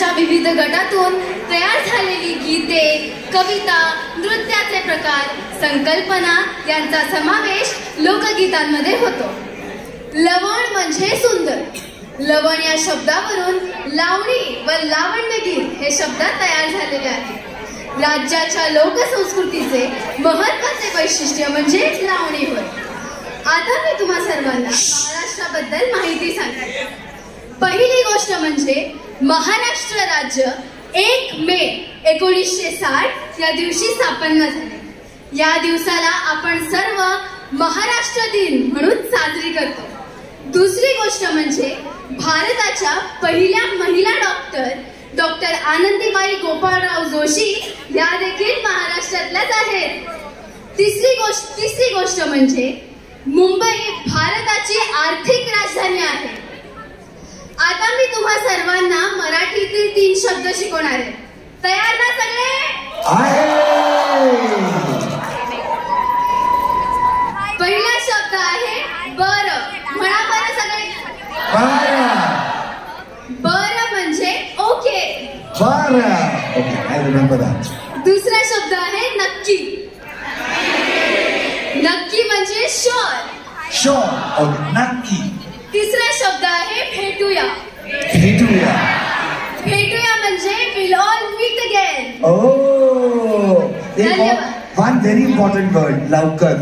अशा विविध गटातून तयार झालेली गीते, कविता, नृत्याचे प्रकार, संकल्पना यांचा समावेश लोकगीतांमध्ये होतो. लवण म्हणजे सुंदर. लवण या शब्दावरून लावणी व लावण्यगीत हे शब्द तयार झालेले आहेत. राज्याच्या लोकसंस्कृतीचे महत्त्वाचे वैशिष्ट्य म्हणजे लावणी होय. आता मी तुम्हा सर्वांना महाराष्ट्राबद्दल माहिती सांगते. पहिली गोष्ट म्हणजे महाराष्ट्र राज्य 1 मे 1960 या दिवशी स्थापन झाले. या दिवसाला आपण सर्व महाराष्ट्र दिन म्हणून साजरी करतो. दुसरी गोष्ट म्हणजे भारताच्या पहिल्या महिला डॉक्टर आनंदीबाई गोपाळराव जोशी या देखील महाराष्ट्रातल्याच आहेत. तिसरी गोष्ट म्हणजे मुंबई भारताची आर्थिक राजधानी आहे. आता मी तुम्हा सर्वांना मराठीतील 3 शब्द शिकवणार आहे. तयार ना सगळे? पहिला शब्द आहे बरं. म्हणा बरं सगळे. बरं म्हणजे ओके. दुसरा शब्द आहे नक्की. नक्की म्हणजे शुअर. नक्की. तिसरा शब्द आहे भेटूया. भेटूया म्हणजे will all meet again. One very important word, लवकर.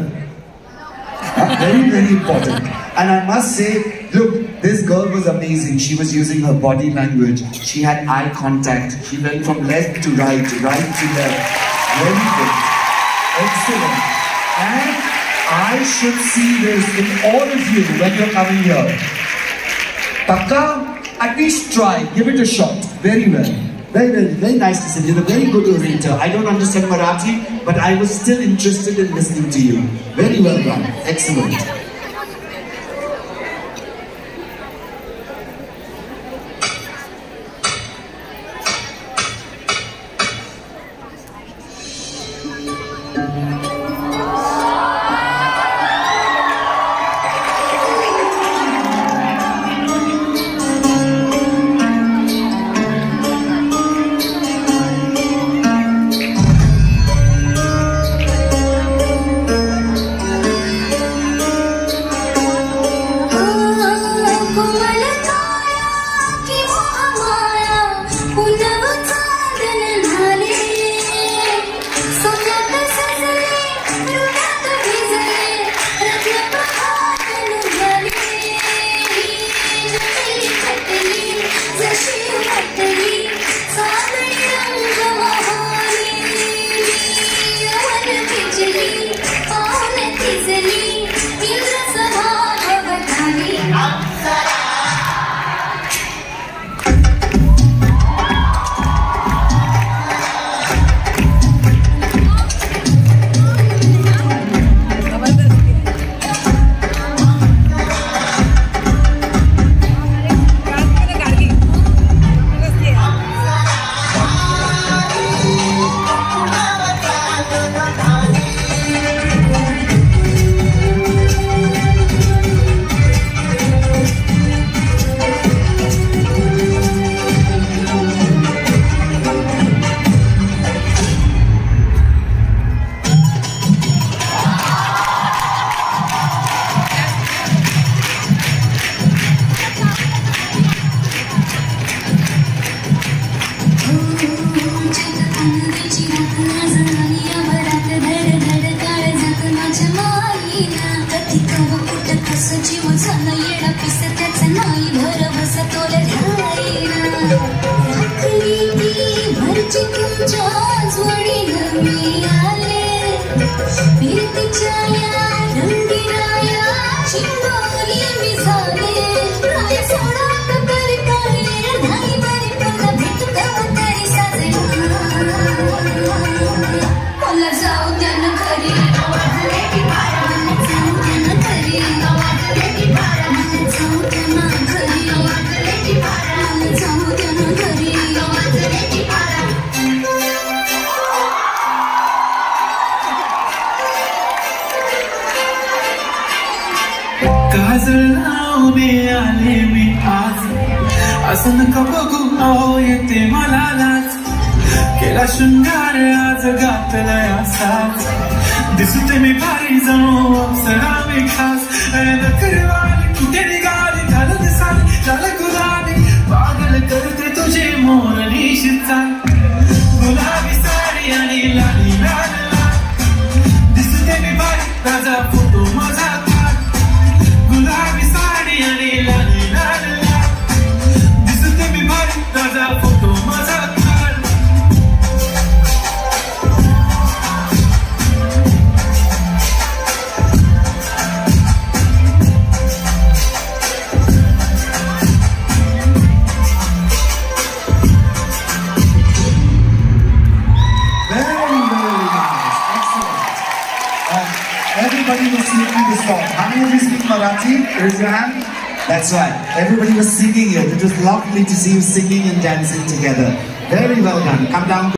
Very important. And I must say, look, this girl was amazing. She was using her body language. She had eye contact. She went from left to right, right to left. Very good. Excellent. And I should see this in all of you when you're coming here. Pakka, at least try. Give it a shot. Very well. Very nice to see you. You're a very good orator. I don't understand Marathi, but I was still interested in listening to you. Very well done. Excellent. असं नका बघू अहो येते मला लाज केला शृंगार आज घातलाय असाच दिसते मी भारी जणू अप्सरा मी खास नखरवाली कुठे निघाली झालं दिसाली झालं गुलाबी पागल करते तुझे मोरणी शिचाल गुलाबी साडी आणि लाली लाल दिसते मी भारी ताजा फोटो माझा काढ गुलाबी साडी आणि लाली लाल दिसते मी भारी ताजा फोटो माझा Everybody was singing the song. How many of you speak Marathi? Raise your hand. That's right. Everybody was singing it. It was lovely to see you singing and dancing together. Very well done. Come down.